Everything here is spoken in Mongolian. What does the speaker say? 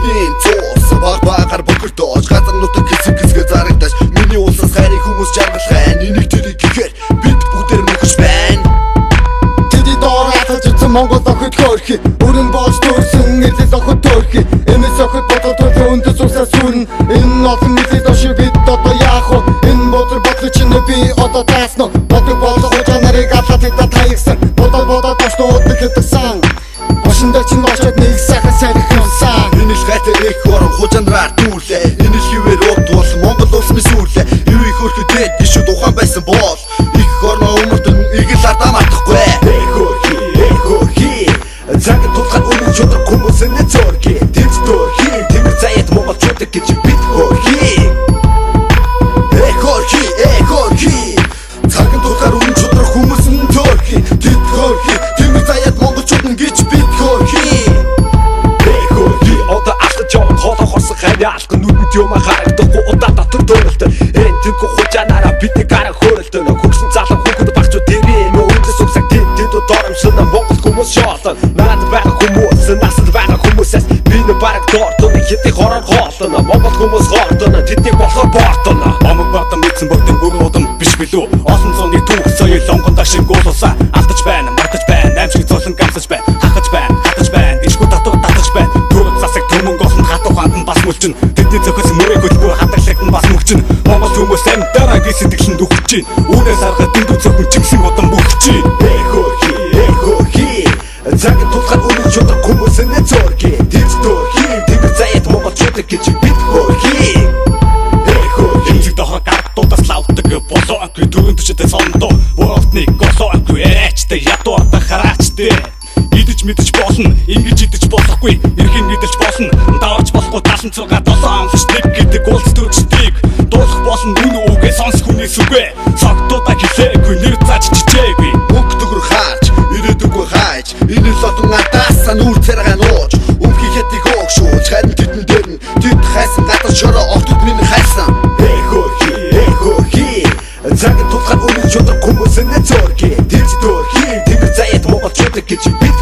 Бидний цус багаар богөртөөж газар нутаг хэсэг зарагдаж миний улсаас хайрын хүмүүс жаргалгай энийг тэрийг гэхээр бид бүгдээр мөхөж байна. Тэди дооратаж ирсэн Монгол охид хөөрхи өрн болж төрсөн эзэс охид төрхи эмэс охид бодоод өндөс усаас сүрэн энэ олон нийтэд оши бид одоо яах вэ? Энэ бодор чинь би одоо тааснаа бодог болох хожаа нарыг алхаад хэдэ таягсан бодоод очнууд гэтсэн бошиндаа чинь очоод нэг сайхан сайхан энэ л гайтай их орон хожаанаар дүүрлээ энэ л хിവэр уутвал Монгол улс мэсүүлээ юу их хөрхөд биш ухаан байсан бол их орноо өмөрдөн игэл ардаа мартахгүй хөрхи цагт тулхад өнөө чөтөр хүмүүс энэ зөрги тэд төрхи тэмэр заяат Монгол чөтөр гэж бид хөрхи цагт тулхад өнөө чөтөр хүмүүс энэ зөрги тэд хөрхи тэмэр заяат Монгол чөтөр гэж бид хөрхи алхын нүдэнд юм харагдахгүй удаа дотор дөөлтөө энэ тэнхүү хужаанаараа бидний гараа хөөрөлтөө хөгсөн залан хүүхэд багчуу тэрийн өндөс үсэг тэнд доромшин Монгол хүмүүс шоолон наад байгаа хүмүүс насад байгаа хүмүүсээс би нэг бараг доортон хэдий хороор хоолно Монгол хүмүүс хоортон тэдний болохоор боортон Монгол баатан мэдсэн бүгдэн бүрэн удам биш билүү олон зууны түүх соёл онгондоо шиг уулуусаа алдаж байна мартаж байна амжиг золон гамсаж байна хатаж байна ишгүй татвар татаж байна түрүү засаг төмөн голонд хатуу хандан бас мөлчин тэдний зөхөс мөрийг хөдөлгөө хадаглагдан бас мөгчин Монгол хүмүүс амьдараа гэж сэтгэлэн дөхөж чинь үүнээс харахад дэндүү зөвхөн чигсэн удам бүхэж чинь хөрхи цагт тулхад өнөө чөтөр хүмүүс энэ зөрги тэд төрхи тэмэр заяат Монгол чөтөр гэж бид хөрхи хэмжиг дохор гардуудаас лавдаг болоо ангүй дөрөв төчтэй сондоо ууралтныг госоо ангүй ээчтэй ядуу ата хараачтэй идэж мэдэж болно ингэж идэж болохгүй эрхийн мэдэж болно даварч болохгүй 76 7 амлаш нэг гэдэг уулз төрчдгийг дуулах болно үнэ үгээ сонс хүнээс үгүй цогтуудаа хэлээгүй нэр зааж чичээгүй бүх төгөр хаач ирээдүгөө хайж энэ л одон адаасан үр царгаа нууж өмхий хэтиг хөөгшүүж харин тэдэн дээр нь тэд хайсан гадар шороо октод миний хайсан хөрхи цагт тулхад өнөө чөтөр хүмүүс энэ зөрги тэд төрхи тэмэр заяат Монгол чөтөр гэж бид